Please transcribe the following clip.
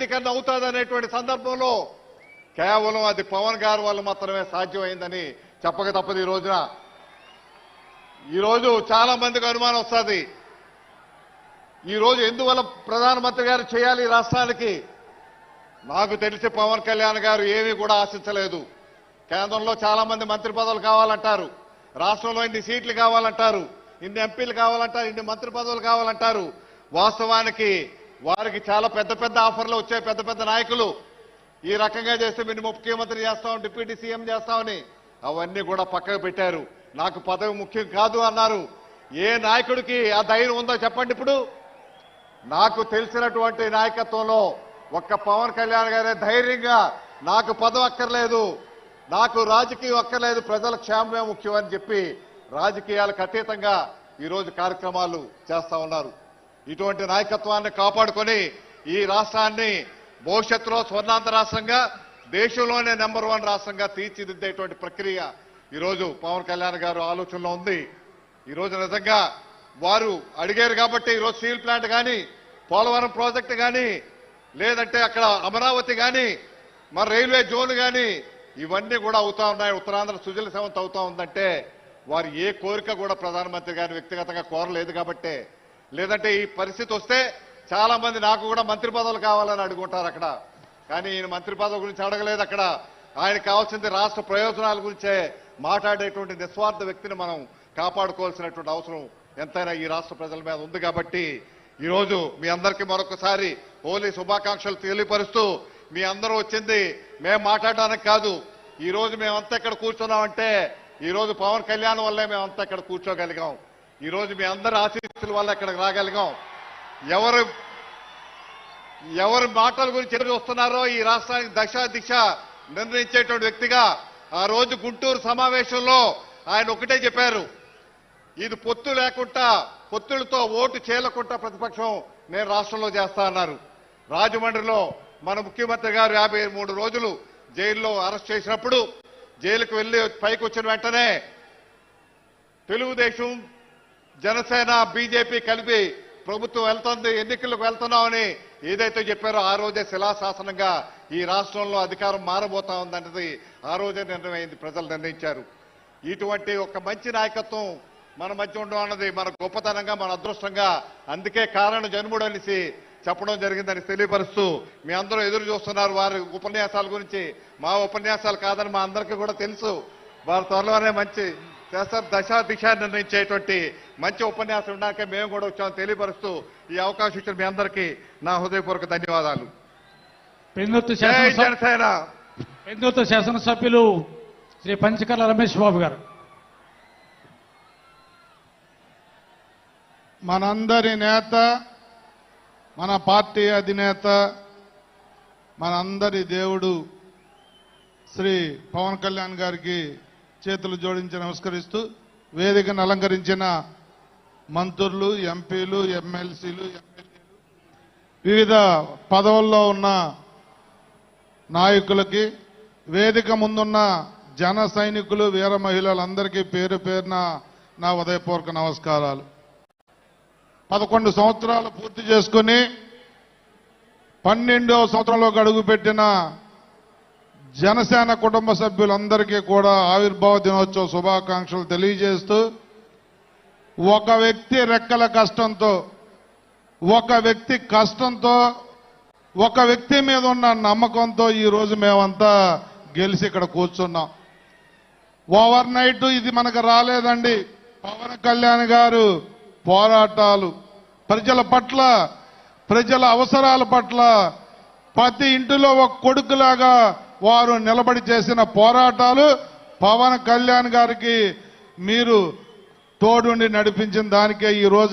వ్యక్తీకరణ అవుతుంది అనేటువంటి సందర్భంలో కేవలం అది పవన్ గారి వల్ల మాత్రమే సాధ్యమైందని చెప్పక తప్పదు. ఈరోజు చాలా మందికి అనుమానం వస్తుంది. ఈరోజు ఎందువల్ల ప్రధానమంత్రి గారు చేయాలి ఈ రాష్ట్రానికి? నాకు తెలిసి పవన్ కళ్యాణ్ గారు ఏమీ కూడా ఆశించలేదు. కేంద్రంలో చాలా మంది మంత్రి పదవులు కావాలంటారు, రాష్ట్రంలో ఇన్ని సీట్లు కావాలంటారు, ఇన్ని ఎంపీలు కావాలంటారు, ఇన్ని మంత్రి పదవులు కావాలంటారు. వాస్తవానికి వారికి చాలా పెద్ద పెద్ద ఆఫర్లు వచ్చాయి. పెద్ద పెద్ద నాయకులు ఈ రకంగా చేస్తే మీరు ముఖ్యమంత్రి చేస్తాం, డిప్యూటీ సీఎం చేస్తామని అవన్నీ కూడా పక్కకు పెట్టారు. నాకు పదవి ముఖ్యం కాదు అన్నారు. ఏ నాయకుడికి ఆ ధైర్యం ఉందో చెప్పండి. ఇప్పుడు నాకు తెలిసినటువంటి నాయకత్వంలో ఒక్క పవన్ కళ్యాణ్ గారే ధైర్యంగా నాకు పదవి అక్కర్లేదు, నాకు రాజకీయం అక్కర్లేదు, ప్రజల క్షేమమే ముఖ్యం అని చెప్పి రాజకీయాలకు అతీతంగా ఈరోజు కార్యక్రమాలు చేస్తా ఉన్నారు. ఇటువంటి నాయకత్వాన్ని కాపాడుకొని ఈ రాష్ట్రాన్ని భవిష్యత్తులో స్వర్ణాంధ్ర రాష్ట్రంగా, దేశంలోనే నెంబర్ 1 రాష్ట్రంగా తీర్చిదిద్దేటువంటి ప్రక్రియ ఈరోజు పవన్ కళ్యాణ్ గారు ఆలోచనలో ఉంది. ఈరోజు నిజంగా వారు అడిగారు కాబట్టి ఈరోజు స్టీల్ ప్లాంట్ కానీ, పోలవరం ప్రాజెక్టు కానీ, లేదంటే అక్కడ అమరావతి కానీ, మరి రైల్వే జోన్ కానీ ఇవన్నీ కూడా అవుతా ఉన్నాయి. ఉత్తరాంధ్ర సుజల సేవంత అవుతా ఉందంటే వారు ఏ కోరిక కూడా ప్రధానమంత్రి గారిని వ్యక్తిగతంగా కోరలేదు కాబట్టే. లేదంటే ఈ పరిస్థితి వస్తే చాలా మంది నాకు కూడా మంత్రి పదవులు కావాలని అడుగుంటారు అక్కడ. కానీ ఈయన మంత్రి పదవి గురించి అడగలేదు. అక్కడ ఆయనకు కావాల్సింది రాష్ట్ర ప్రయోజనాల గురించే మాట్లాడేటువంటి నిస్వార్థ వ్యక్తిని మనం కాపాడుకోవాల్సినటువంటి అవసరం ఎంతైనా ఈ రాష్ట్ర ప్రజల మీద ఉంది. కాబట్టి ఈరోజు మీ అందరికీ మరొకసారి హోలీ శుభాకాంక్షలు తెలియపరుస్తూ, మీ అందరూ వచ్చింది మేము మాట్లాడడానికి కాదు. ఈ రోజు మేమంతా ఇక్కడ కూర్చున్నామంటే ఈ రోజు పవన్ కళ్యాణ్ వల్లే మేమంతా ఇక్కడ కూర్చోగలిగాం. ఈ రోజు మీ అందరి ఆశీస్సుల వల్ల ఇక్కడికి రాగలిగాం. ఎవరి మాటల గురించి ఎదురు చూస్తున్నారో ఈ రాష్ట్రానికి దశ దిశ నిర్ణయించేటువంటి వ్యక్తిగా ఆ రోజు గుంటూరు సమావేశంలో ఆయన ఒకటే చెప్పారు, ఇది పొత్తు లేకుండా, పొత్తులతో ఓటు చేయకుండా ప్రతిపక్షం నేను రాష్ట్రంలో చేస్తా అన్నారు. రాజమండ్రిలో మన ముఖ్యమంత్రి గారు 53 రోజులు జైల్లో అరెస్ట్ చేసినప్పుడు జైలుకు వెళ్లి పైకి వచ్చిన వెంటనే తెలుగుదేశం, జనసేన, బీజేపీ కలిపి ప్రభుత్వం వెళ్తుంది, ఎన్నికలకు వెళ్తున్నామని ఏదైతే చెప్పారో ఆ రోజే శిలాశాసనంగా ఈ రాష్ట్రంలో అధికారం మారబోతా ఉందన్నది ఆ రోజే నిర్ణయమైంది, ప్రజలు నిర్ణయించారు. ఇటువంటి ఒక మంచి నాయకత్వం మన మధ్య ఉండడం అన్నది మన గొప్పతనంగా, మన అదృష్టంగా, అందుకే కారణ జన్ముడు అనేసి చెప్పడం జరిగిందని తెలియపరుస్తూ, మీ అందరూ ఎదురు చూస్తున్నారు వారి ఉపన్యాసాల గురించి. మా ఉపన్యాసాలు కాదని మా అందరికీ కూడా తెలుసు. వారు త్వరలోనే మంచి చేస్తారు, దశ దిశ నిర్ణయించేటువంటి మంచి ఉపన్యాసం ఉండడానికే మేము కూడా వచ్చామని తెలియపరుస్తూ ఈ అవకాశం ఇచ్చిన మీ అందరికీ నా హృదయపూర్వక ధన్యవాదాలు. పెందుర్తి శాసనసభ్యులు శ్రీ పంచకర్ల రమేష్ బాబు గారు. మనందరి నేత, మన పార్టీ అధినేత, మనందరి దేవుడు శ్రీ పవన్ కళ్యాణ్ గారికి చేతులు జోడించి నమస్కరిస్తూ, వేదికను అలంకరించిన మంత్రులు, ఎంపీలు, ఎమ్మెల్సీలు, వివిధ పదవుల్లో ఉన్న నాయకులకి, వేదిక ముందున్న జన సైనికులు, వీర మహిళలందరికీ పేరు పేరున నా ఉదయపూర్వక నమస్కారాలు. 11 సంవత్సరాలు పూర్తి చేసుకుని 12వ సంవత్సరంలోకి అడుగుపెట్టిన జనసేన కుటుంబ సభ్యులందరికీ కూడా ఆవిర్భావ దినోత్సవ శుభాకాంక్షలు తెలియజేస్తూ, ఒక వ్యక్తి రెక్కల కష్టంతో, ఒక వ్యక్తి కష్టంతో, ఒక వ్యక్తి మీద ఉన్న నమ్మకంతో ఈరోజు మేమంతా గెలిచి ఇక్కడ కూర్చున్నాం. ఓవర్ నైట్ ఇది మనకు రాలేదండి. పవన్ కళ్యాణ్ గారు పోరాటాలు, ప్రజల పట్ల, ప్రజల అవసరాల పట్ల ప్రతి ఇంటిలో ఒక కొడుకులాగా వారు నిలబడి చేసిన పోరాటాలు పవన్ కళ్యాణ్ గారికి మీరు తోడుండి నడిపించిన దానికే ఈ రోజు